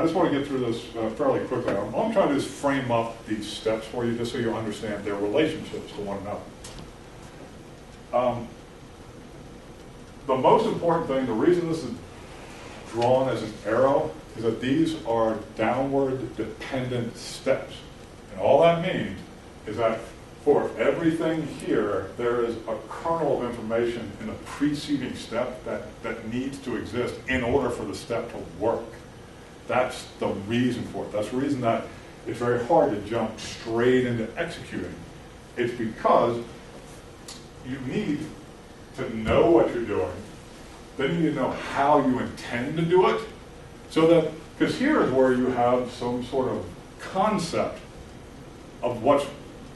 just want to get through this fairly quickly. All I'm trying to do is frame up these steps for you just so you understand their relationships to one another. The most important thing, the reason this is drawn as an arrow, is that these are downward dependent steps. And all that means is that for everything here, there is a kernel of information in the preceding step that needs to exist in order for the step to work. That's the reason for it. That's the reason that it's very hard to jump straight into executing. It's because you need to know what you're doing, then you need to know how you intend to do it, so that, because here is where you have some sort of concept of what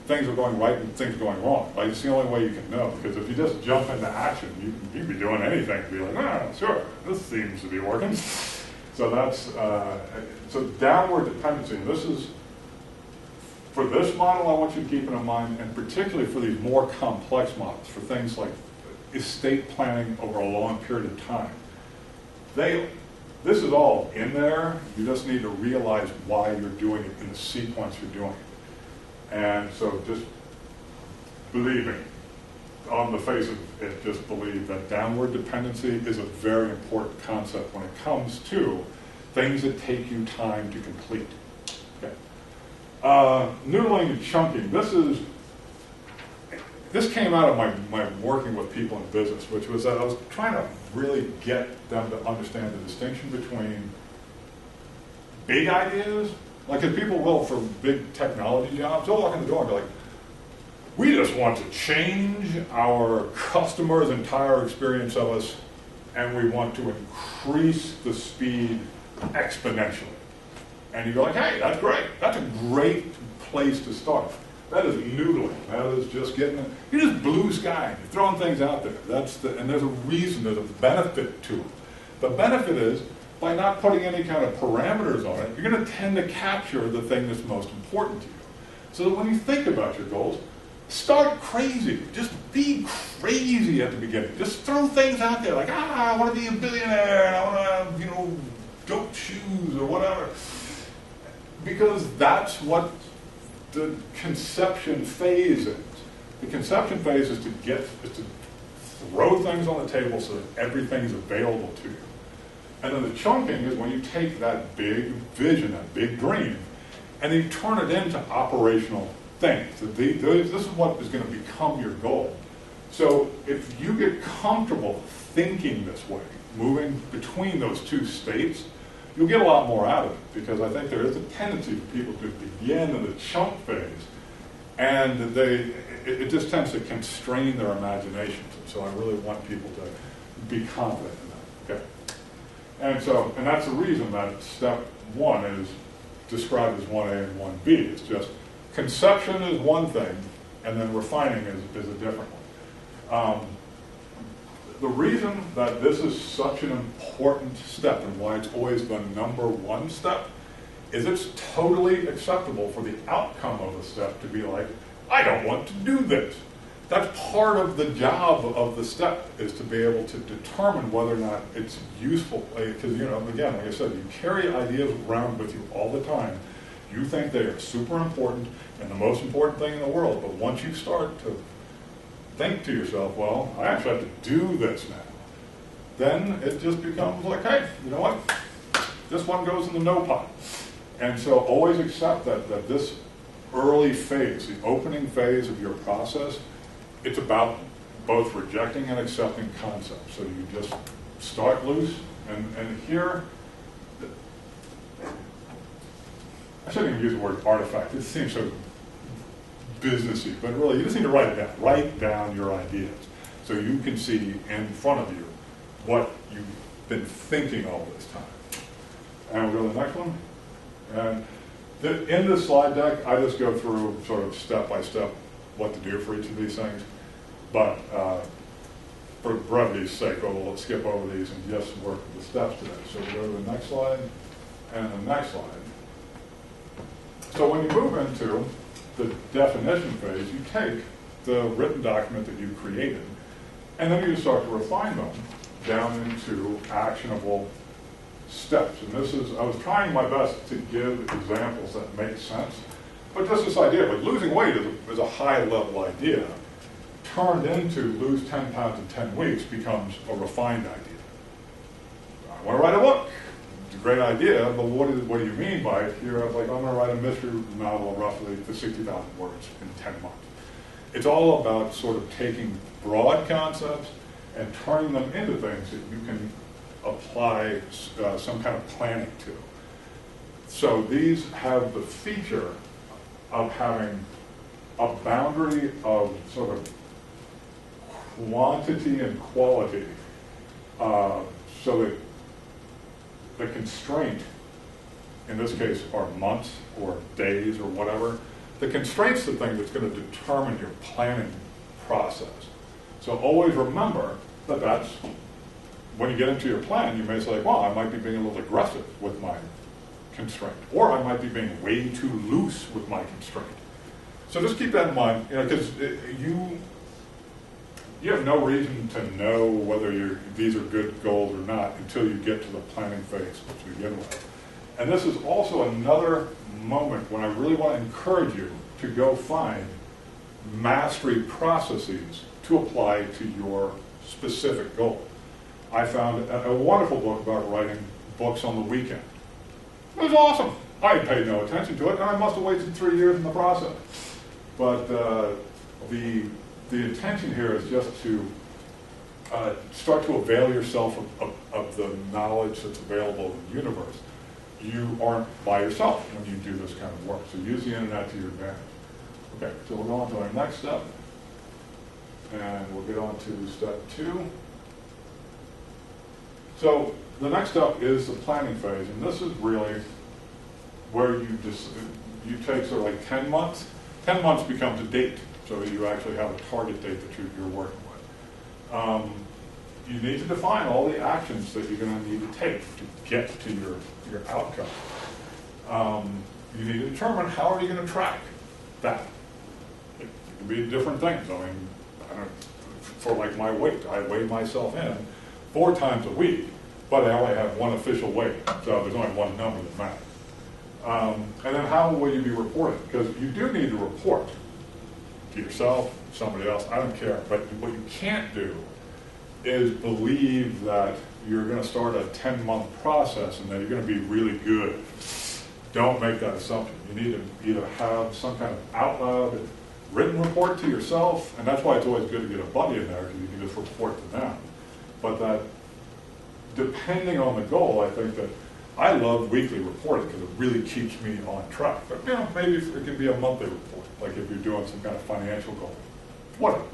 things are going right and things are going wrong. Right? It's the only way you can know, because if you just jump into action, you can be doing anything and be like, sure, this seems to be working. So that's, so downward dependency, this is, for this model I want you to keep it in mind, and particularly for these more complex models, for things like estate planning over a long period of time. This is all in there, you just need to realize why you're doing it in the sequence you're doing it. And so just believe me, on the face of it, just believe that downward dependency is a very important concept when it comes to things that take you time to complete. Okay. Noodling and chunking. This came out of my working with people in business, which was that I was trying to really get them to understand the distinction between big ideas, like if people will for big technology jobs, they'll walk in the door and be like, we just want to change our customers' entire experience of us, and we want to increase the speed exponentially. And you go like, hey, that's great. That's a great place to start. That is noodling. That is just you're just blue sky. You're throwing things out there. And there's a reason, there's a benefit to it. The benefit is, by not putting any kind of parameters on it, you're going to tend to capture the thing that's most important to you. So that when you think about your goals, start crazy. Just be crazy at the beginning. Just throw things out there like, I want to be a billionaire, and I want to have, dope shoes or whatever. Because that's what the conception phase is. The conception phase is to throw things on the table so that everything is available to you. And then the chunking is when you take that big vision, that big dream, and you turn it into operational things. This is what is going to become your goal. So if you get comfortable thinking this way, moving between those two states, you'll get a lot more out of it, because I think there is a tendency for people to begin in the chunk phase, and it just tends to constrain their imaginations. And so I really want people to be confident in that. Okay. And that's the reason that step one is described as 1A and 1B. It's just conception is one thing, and then refining is a different one. The reason that this is such an important step, and why it's always the number one step, is it's totally acceptable for the outcome of the step to be like, I don't want to do this. That's part of the job of the step, is to be able to determine whether or not it's useful. Because, again, like I said, you carry ideas around with you all the time. You think they are super important and the most important thing in the world, but once you start to think to yourself, well, I actually have to do this now, then it just becomes like, hey, you know what? This one goes in the no pot. And so always accept that this early phase, the opening phase of your process, it's about both rejecting and accepting concepts. So you just start loose, and here, I shouldn't even use the word artifact. It seems so businessy, but really you just need to write it down. Write down your ideas so you can see in front of you what you've been thinking all this time. And we'll go to the next one. And in this slide deck, I just go through sort of step by step what to do for each of these things. But for brevity's sake, we'll skip over these and just work with the steps today. So we'll go to the next slide and the next slide. So when you move into the definition phase, you take the written document that you created, and then you start to refine them down into actionable steps. And this is, I was trying my best to give examples that make sense. But just this idea, like losing weight is a high-level idea, turned into lose 10 pounds in 10 weeks becomes a refined idea. I want to write a book. It's a great idea, but what do you mean by it? Here, I was like, I'm going to write a mystery novel roughly to 60,000 words in 10 months. It's all about sort of taking broad concepts and turning them into things that you can apply some kind of planning to. So these have the feature of having a boundary of sort of quantity and quality, so that the constraint, in this case, are months or days or whatever. The constraint's the thing that's going to determine your planning process. So always remember that that's, when you get into your plan, you may say, well, I might be being a little aggressive with my constraint, or I might be being way too loose with my constraint. So just keep that in mind, because you have no reason to know whether these are good goals or not until you get to the planning phase to begin with. And this is also another moment when I really want to encourage you to go find mastery processes to apply to your specific goal. I found a wonderful book about writing books on the weekend. It was awesome. I had paid no attention to it, and I must have wasted 3 years in the process. But the intention here is just to start to avail yourself of the knowledge that's available in the universe. You aren't by yourself when you do this kind of work, so use the internet to your advantage. Okay, so we'll go on to our next step, and we'll get on to step 2. So the next step is the planning phase, and this is really where you take sort of like 10 months. 10 months becomes a date, so you actually have a target date that you're working with. You need to define all the actions that you're going to need to take to get to your outcome. You need to determine how are you going to track that. It can be different things. I mean, for like my weight, I weigh myself in 4 times a week, but I only have one official weight, so there's only one number that matters. And then how will you be reporting? Because you do need to report to yourself, somebody else, I don't care. But what you can't do is believe that you're going to start a 10-month process and that you're going to be really good. Don't make that assumption. You need to either have some kind of out loud written report to yourself, and that's why it's always good to get a buddy in there, because you can just report to them. But that, depending on the goal, I think that I love weekly reporting because it really keeps me on track. But maybe it can be a monthly report, like if you're doing some kind of financial goal, whatever.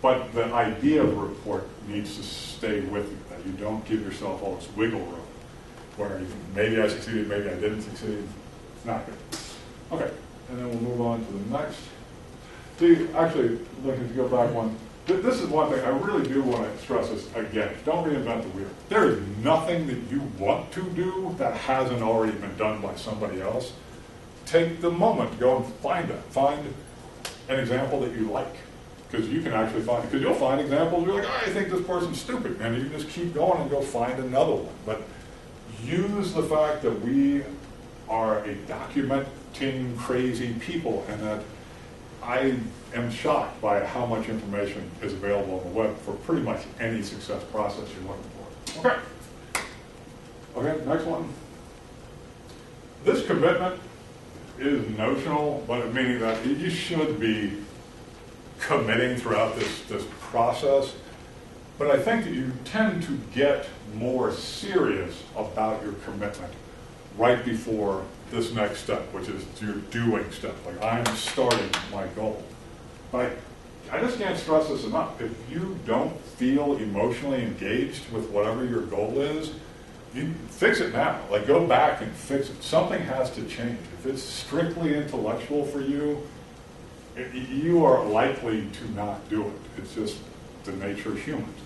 But the idea of the report needs to stay with you, that you don't give yourself all this wiggle room where maybe I succeeded, maybe I didn't succeed. It's not good. Okay, and then we'll move on to the next. See, actually, Lincoln, to go back one, this is one thing I really do want to stress this again. Don't reinvent the wheel. There is nothing that you want to do that hasn't already been done by somebody else. Take the moment to go and find it. Find an example that you like. Because you can actually find, because you'll find examples where you're like, oh, I think this person's stupid, and you can just keep going and go find another one. But use the fact that we are a documenting crazy people, and that I am shocked by how much information is available on the web for pretty much any success process you're looking for. Okay, next one. This commitment is notional, but meaning that you should be committing throughout this process, but I think that you tend to get more serious about your commitment right before this next step, which is your doing step. Like, I'm starting my goal. But I just can't stress this enough. If you don't feel emotionally engaged with whatever your goal is, you fix it now. Like, go back and fix it. Something has to change. If it's strictly intellectual for you, you are likely to not do it. It's just the nature of humans.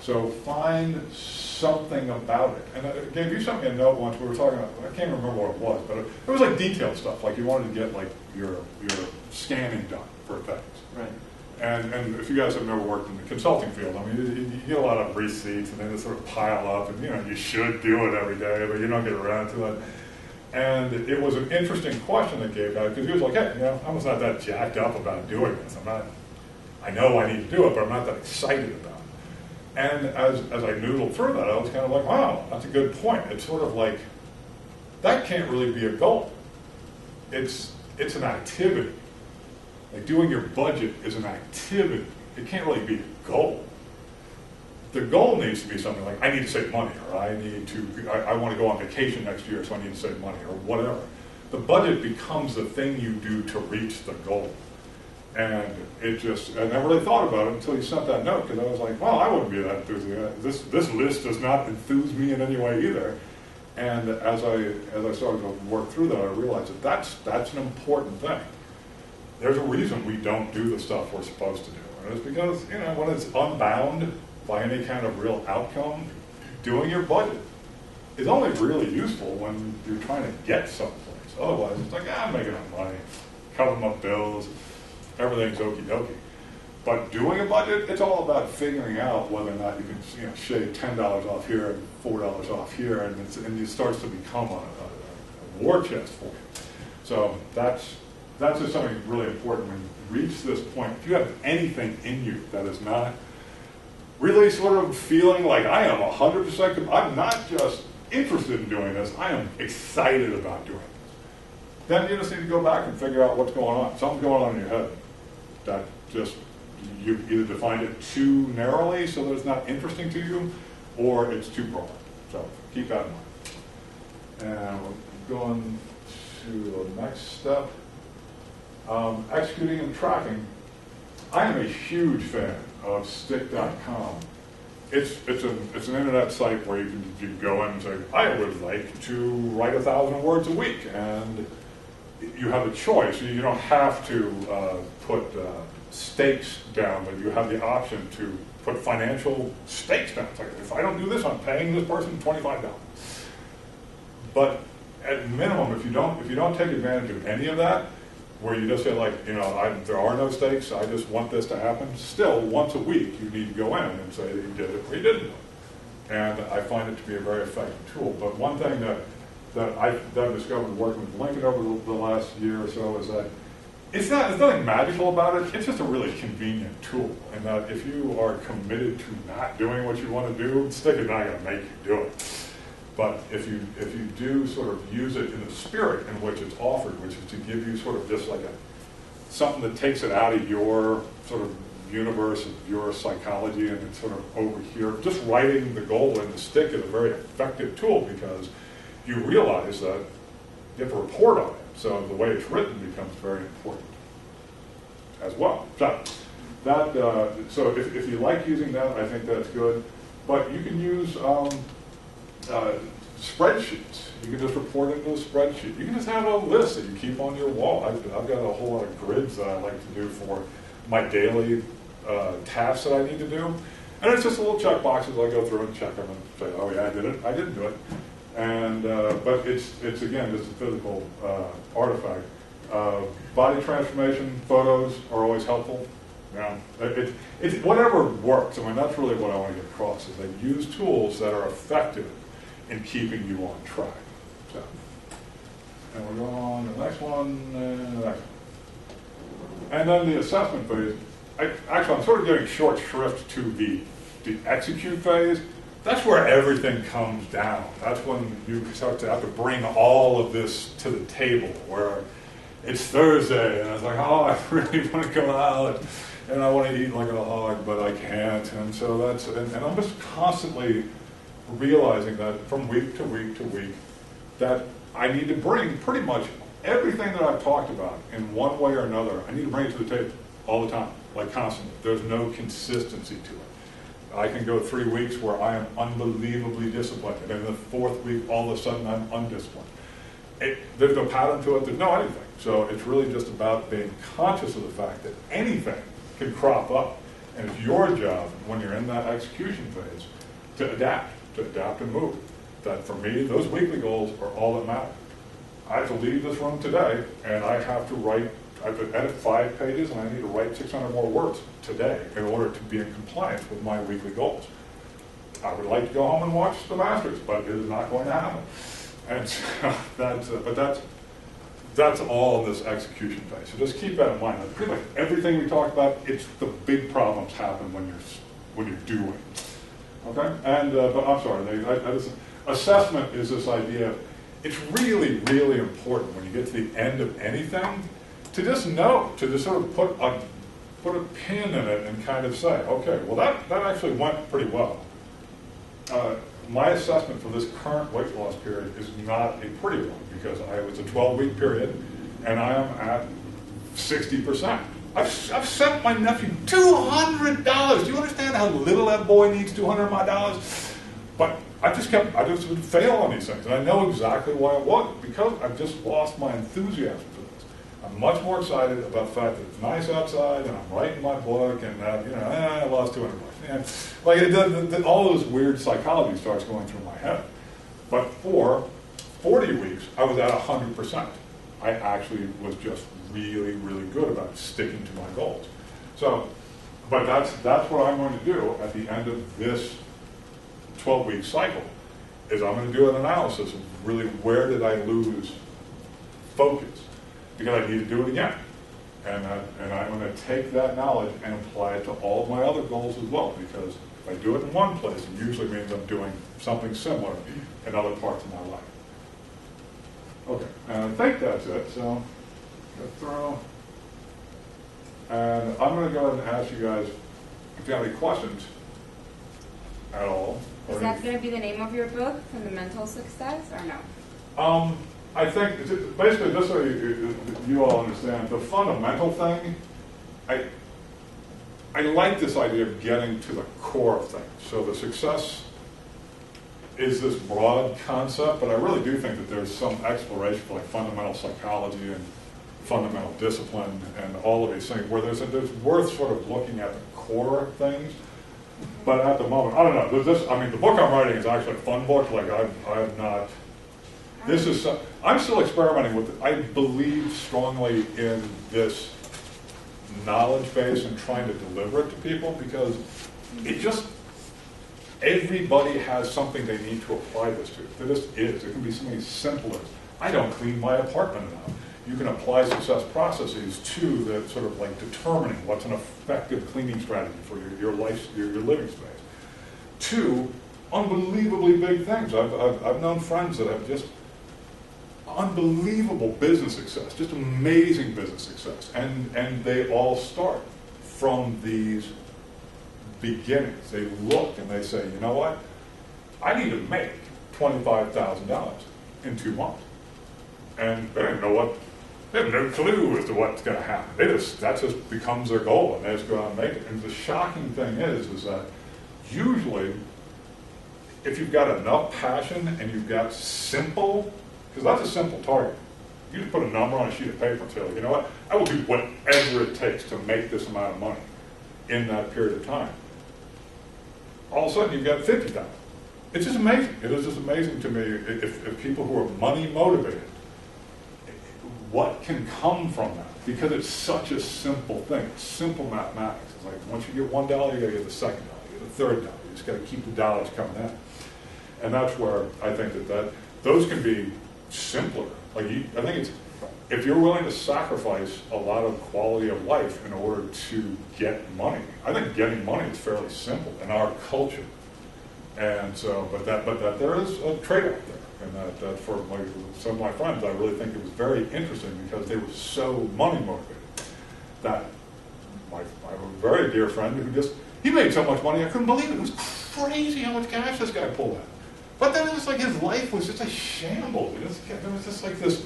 So find something about it. And I gave you something a note once we were talking about, I can't remember what it was, but it was like detailed stuff, like you wanted to get like your scanning done for things. Right. And if you guys have never worked in the consulting field, I mean, you get a lot of receipts and then they sort of pile up, and you should do it every day, but you don't get around to it. And it was an interesting question that Gabe had, because he was like, hey, I was not that jacked up about doing this. I know I need to do it, but I'm not that excited about it. And as I noodled through that, I was kind of like, wow, that's a good point. It's sort of like, that can't really be a goal. It's an activity. Like doing your budget is an activity. It can't really be a goal. The goal needs to be something like, I need to save money, or I want to go on vacation next year, so I need to save money, or whatever. The budget becomes the thing you do to reach the goal. And I never really thought about it until you sent that note, because I was like, well, I wouldn't be that enthusiastic. This list does not enthuse me in any way either. And as I started to work through that, I realized that that's an important thing. There's a reason we don't do the stuff we're supposed to do. And it's because, when it's unbound by any kind of real outcome, doing your budget is only really useful when you're trying to get someplace. Otherwise, it's like, I'm making enough money, cover my bills, everything's okie dokie. But doing a budget, it's all about figuring out whether or not you can shave $10 off here and $4 off here, and it starts to become a war chest for you. So that's just something really important when you reach this point. If you have anything in you that is not really sort of feeling like I am 100%, I'm not just interested in doing this, I am excited about doing this, then you just need to go back and figure out what's going on. Something's going on in your head that just, you've either defined it too narrowly so that it's not interesting to you, or it's too broad. So keep that in mind. And we're going to the next step. Executing and tracking. I am a huge fan of stick.com. It's an internet site where you can go in and say, I would like to write 1,000 words a week, and you have a choice. You don't have to put stakes down, but you have the option to put financial stakes down. It's like, if I don't do this, I'm paying this person $25. But at minimum, if you don't take advantage of any of that, where you just say like, there are no stakes, I just want this to happen, still, once a week, you need to go in and say that you did it or you didn't do it. And I find it to be a very effective tool. But one thing that I've discovered working with Lincoln over the last year or so is that there's nothing magical about it, it's just a really convenient tool. And that if you are committed to not doing what you want to do, stick is not going to make you do it. But if you do sort of use it in the spirit in which it's offered, which is to give you sort of just like something that takes it out of your sort of universe of your psychology and it's sort of over here, just writing the goal in the stick is a very effective tool because you realize that you have to report on it. So the way it's written becomes very important as well. So if you like using that, I think that's good. But you can use spreadsheets. You can just report it into a spreadsheet. You can just have a list that you keep on your wall. I've got a whole lot of grids that I like to do for my daily tasks that I need to do. And it's just little check boxes. I go through and check them and say, oh yeah, I did it. I didn't do it. And but it's again just a physical artifact. Body transformation photos are always helpful. It's whatever works. I mean, that's really what I want to get across, is that use tools that are effective in keeping you on track. So, and we're going on to the next one, and the next one. And then the assessment phase. Actually, I'm sort of giving short shrift to the execute phase. That's where everything comes down. That's when you start to have to bring all of this to the table, where it's Thursday, and it's like, oh, I really want to go out, and I want to eat like a hog, but I can't. And so and I'm just constantly realizing that from week to week to week, that I need to bring pretty much everything that I've talked about in one way or another, I need to bring it to the table all the time, like constantly. There's no consistency to it. I can go 3 weeks where I am unbelievably disciplined, and in the 4th week, all of a sudden, I'm undisciplined. There's no pattern to it, there's no anything. So it's really just about being conscious of the fact that anything can crop up, and it's your job, when you're in that execution phase, to adapt and move. That for me, those weekly goals are all that matter. I have to leave this room today, and I have to write I have to edit 5 pages and I need to write 600 more words today in order to be in compliance with my weekly goals. I would like to go home and watch the Masters, but it is not going to happen. And so that's all in this execution phase. So just keep that in mind. Pretty much everything we talked about, it's the big problems happen when you're doing. Okay? And but I'm sorry. Assessment is this idea. It's really, really important when you get to the end of anything to just know, to just sort of put a pin in it and kind of say, okay, well that actually went pretty well. My assessment for this current weight loss period is not a pretty one because it's a 12-week period and I am at 60%. I've sent my nephew $200. Do you understand how little that boy needs $200 of my dollars? But I just would fail on these things, and I know exactly why it wasn't, because I've just lost my enthusiasm for this. I'm much more excited about the fact that it's nice outside, and I'm writing my book, and I lost $200. And like all those weird psychology starts going through my head. But for 40 weeks, I was at 100%. I actually was just really, really good about sticking to my goals. So, but that's what I'm going to do at the end of this 12-week cycle, is I'm going to do an analysis of really where did I lose focus, because I need to do it again. And I'm going to take that knowledge and apply it to all of my other goals as well, because if I do it in one place, it usually means I'm doing something similar in other parts of my life. Okay, and I think that's it, so go through. And I'm going to go ahead and ask you guys if you have any questions at all. Is that going to be the name of your book, Fundamental Success, or no? I think, basically, just so you all understand, the fundamental thing, I like this idea of getting to the core of things. So the success is this broad concept, but I really do think that there's some exploration for like fundamental psychology and fundamental discipline and all of these things, where there's worth sort of looking at the core things. But at the moment, I don't know. The book I'm writing is actually a fun book. Like I've not. I'm still experimenting with it. I believe strongly in this knowledge base and trying to deliver it to people, because everybody has something they need to apply this to. There just is. It can be something as simple as, I don't clean my apartment enough. You can apply success processes to the sort of like determining what's an effective cleaning strategy for your living space. To unbelievably big things. I've known friends that have just unbelievable business success, just amazing business success, and they all start from these beginnings. They look and they say, you know what? I need to make $25,000 in 2 months, and they don't know what. They have no clue as to what's going to happen. That just becomes their goal, and they just go out and make it. And the shocking thing is that usually, if you've got enough passion and you've got simple, because that's a simple target. You just put a number on a sheet of paper and say, like, you know what? I will do whatever it takes to make this amount of money in that period of time. All of a sudden, you've got $50,000. It's just amazing. It is just amazing to me if people who are money motivated, what can come from that? Because it's such a simple thing. It's simple mathematics. It's like once you get $1, you got to get the second dollar, you get the third dollar. You just got to keep the dollars coming in. And that's where I think that those can be simpler. Like I think it's, if you're willing to sacrifice a lot of quality of life in order to get money, I think getting money is fairly simple in our culture. And so, but that there is a trade-off there. And that for some of my friends, I really think it was very interesting because they were so money motivated. That I have a very dear friend who he made so much money I couldn't believe it. It was crazy how much cash this guy pulled out. But then it was like his life was just a shambles. There was just like this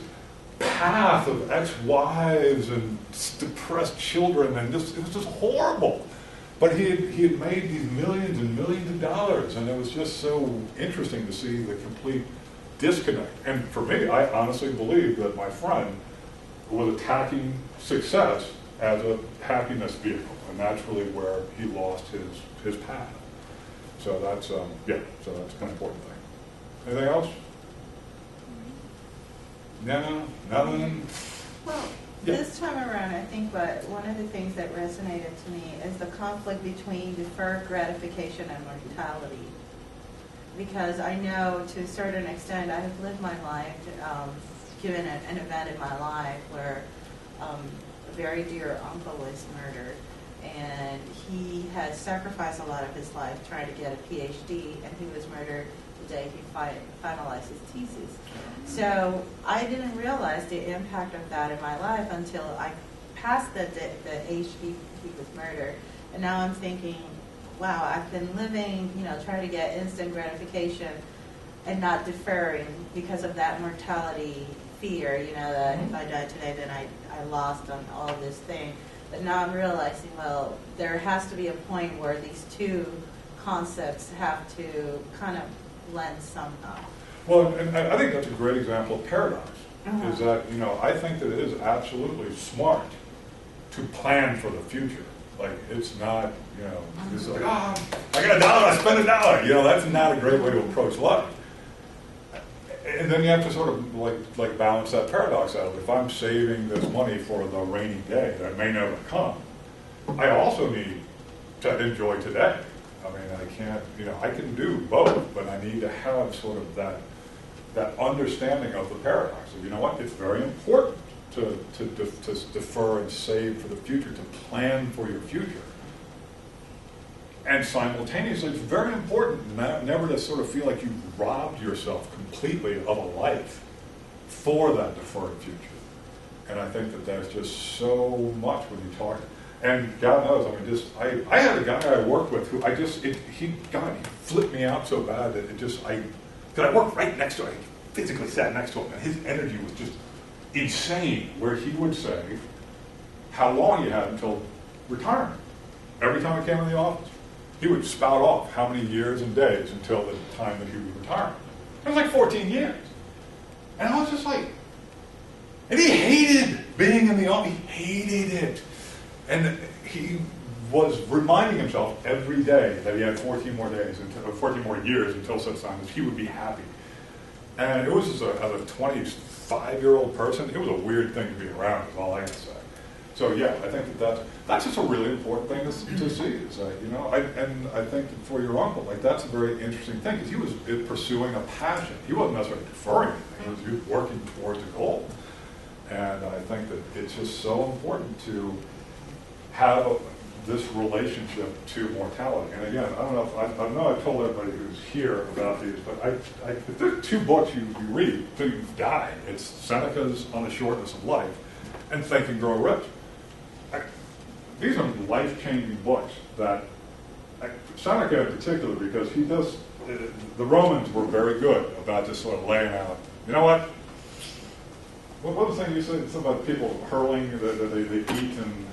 path of ex-wives and depressed children, and it was just horrible. But he had made these millions and millions of dollars, and it was just so interesting to see the complete disconnect. And for me, I honestly believe that my friend was attacking success as a happiness vehicle, and that's really where he lost his path. So that's so that's an important thing. Anything else? No, nothing. Well, This time around, I think one of the things that resonated to me is the conflict between deferred gratification and mortality. Because I know to a certain extent I have lived my life, given an event in my life where a very dear uncle was murdered, and he had sacrificed a lot of his life trying to get a PhD, and he was murdered the day he finalized his thesis. So I didn't realize the impact of that in my life until I passed the age he was murdered. And now I'm thinking, wow, I've been living, trying to get instant gratification and not deferring because of that mortality fear, that if I die today, then I lost on all this thing. But now I'm realizing, well, there has to be a point where these two concepts have to kind of blend somehow. Well, and I think that's a great example of paradox, is that, I think that it is absolutely smart to plan for the future. Like, it's not, it's like, I got $1, I spend $1. That's not a great way to approach life. And then you have to sort of like balance that paradox out. If I'm saving this money for the rainy day that may never come, I also need to enjoy today. I mean, I can't, I can do both, but I need to have sort of that understanding of the paradox. So, what? It's very important to defer and save for the future, to plan for your future. And simultaneously, it's very important never to sort of feel like you've robbed yourself completely of a life for that deferred future. And I think that there's just so much when you talk. And God knows, I had a guy I worked with who he flipped me out so bad that because I worked right next to him, I physically sat next to him, and his energy was just insane, where he would say how long he had until retirement. Every time I came in the office, he would spout off how many years and days until the time that he would retire. It was like 14 years. And I was just like, and he hated being in the office. He hated it. And he was reminding himself every day that he had 14 more years until such time as he would be happy. And it was as a 25-year-old person, it was a weird thing to be around, is all I can say. So yeah, I think that's just a really important thing to see. Is that, and I think for your uncle, that's a very interesting thing, because he was pursuing a passion. He wasn't necessarily deferring anything. He was working towards a goal. And I think that it's just so important to have this relationship to mortality. And again, I don't know if I know I told everybody who's here about these, but there are 2 books you read till you die. It's Seneca's On the Shortness of Life and Think and Grow Rich. These are life-changing books that Seneca in particular, because the Romans were very good about just sort of laying out, what was the thing you said? Something about people hurling, that they eat and...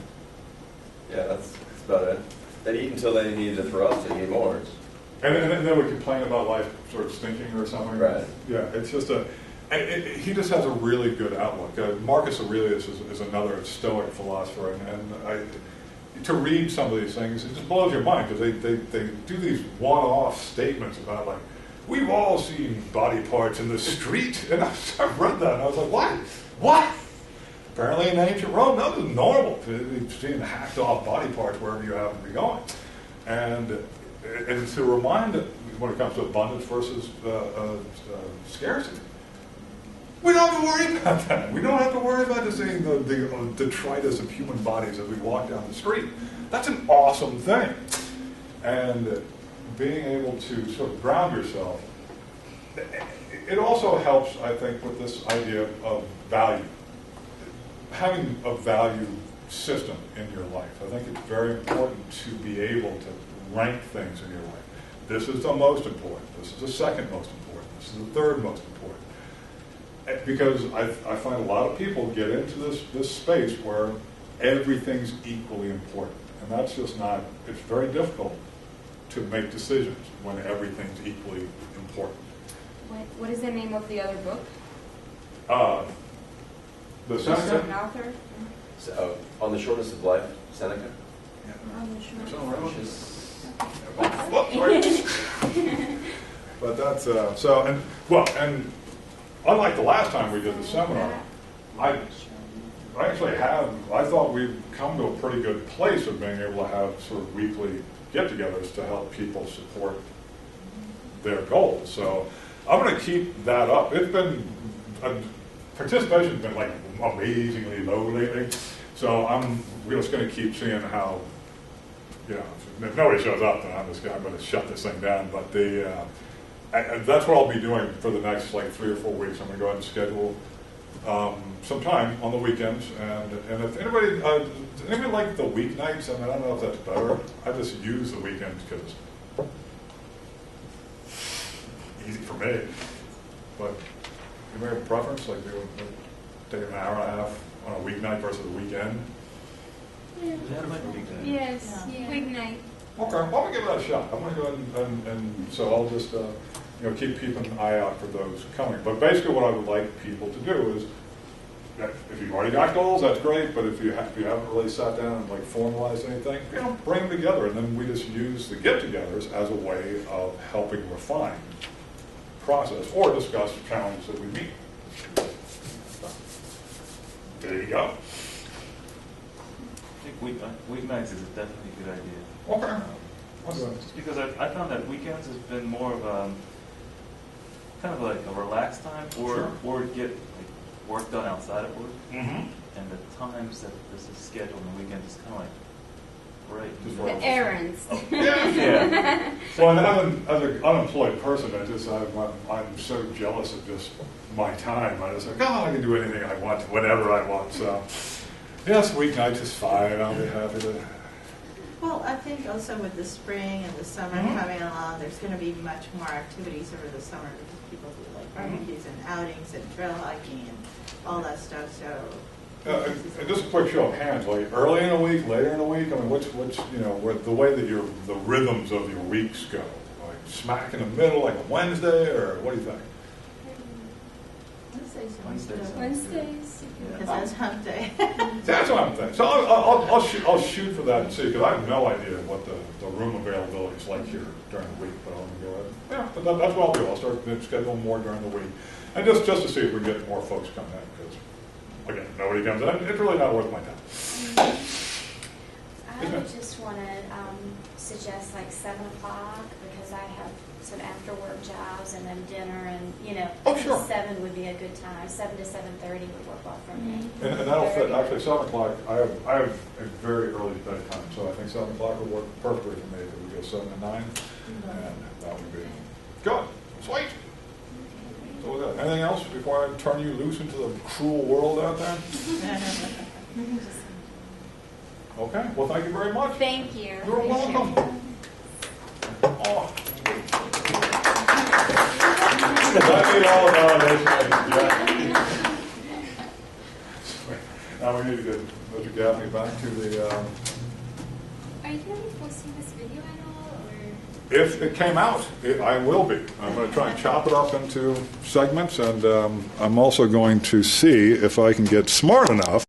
Yeah, that's about it. They'd eat until they needed to throw up to eat more. And then they would complain about life sort of stinking or something. Right. Yeah, it's just he just has a really good outlook. Marcus Aurelius is another Stoic philosopher, and to read some of these things, it just blows your mind, because they do these one-off statements about, like, we've all seen body parts in the street. And I read that and I was like, what? What? Apparently in ancient Rome, that was normal, to seeing hacked off body parts wherever you happen to be going. And to remind it, when it comes to abundance versus scarcity, we don't have to worry about that. We don't have to worry about just seeing the detritus of human bodies as we walk down the street. That's an awesome thing. And being able to sort of ground yourself, it also helps, I think, with this idea of value. Having a value system in your life. I think it's very important to be able to rank things in your life. This is the most important. This is the second most important. This is the third most important. Because I find a lot of people get into this space where everything's equally important. And that's just not, it's very difficult to make decisions when everything's equally important. What is the name of the other book? The Seneca? An author? So, On the Shortness of Life, Seneca. On the Precious. But that's and unlike the last time we did the seminar, I thought we've come to a pretty good place of being able to have sort of weekly get-togethers to help people support their goals. So I'm going to keep that up. It's been, participation's been like amazingly low lately. So I'm just going to keep seeing how, if nobody shows up, then I'm going to shut this thing down. But that's what I'll be doing for the next 3 or 4 weeks. I'm going to go ahead and schedule some time on the weekends. And if anybody like the weeknights? I don't know if that's better. I just use the weekends because it's easy for me. But anybody have a preference? Like take an hour and a half on a weeknight versus a weekend? Yeah. Yes, Yeah. weeknight. Okay, well, I'm going to give that a shot. I'm going to go ahead and so I'll just keep an eye out for those coming. But basically what I would like people to do is, if you've already got goals, that's great, but if you haven't really sat down and formalized anything, bring them together, and then we just use the get-togethers as a way of helping refine the process or discuss challenges that we meet. There you go. I think weeknights is definitely a good idea. Okay. Just because I found that weekends has been more of a kind of like a relaxed time, or get work done outside of work. Mm-hmm. And the times that this is scheduled on the weekend is kind of right. The errands. Yeah. Well, and as an unemployed person, I'm so jealous of just my time. I just I can do anything I want, whenever I want. So, yes, weeknights is fine. I'll be happy to. Well, I think also with the spring and the summer coming along, there's going to be much more activities over the summer because people do barbecues and outings and trail hiking and all that stuff. So, and just a quick show of hands, early in the week, later in the week. I mean, what's the way that the rhythms of your weeks go? Smack in the middle, like a Wednesday, or what do you think? Wednesdays. Because that's hump day. That's what I'm thinking. So I'll shoot for that and see, because I have no idea what the room availability is like here during the week. But I'm going to go ahead. Yeah, but that's what I'll do. I'll start scheduling more during the week, and just to see if we can get more folks coming in. Because again, nobody comes in. It's really not worth my time. I would just want to suggest 7 o'clock because I have some after work jobs and then dinner and Oh, sure. 7 would be a good time. 7 to 7:30 would work well for me. And that'll fit. Actually, 7 o'clock. I have a very early bedtime, so I think 7 o'clock would work perfectly for me. If we go 7 to 9, and that would be good. Sweet. So with that, anything else before I turn you loose into the cruel world out there? Okay. Well, thank you very much. Thank you. You're welcome. Oh. I need all of our Now we need to get Mr. Gaffney back to the. Are you going to be posting this video at all, or? If it came out, I will be. I'm going to try and chop it up into segments, and I'm also going to see if I can get smart enough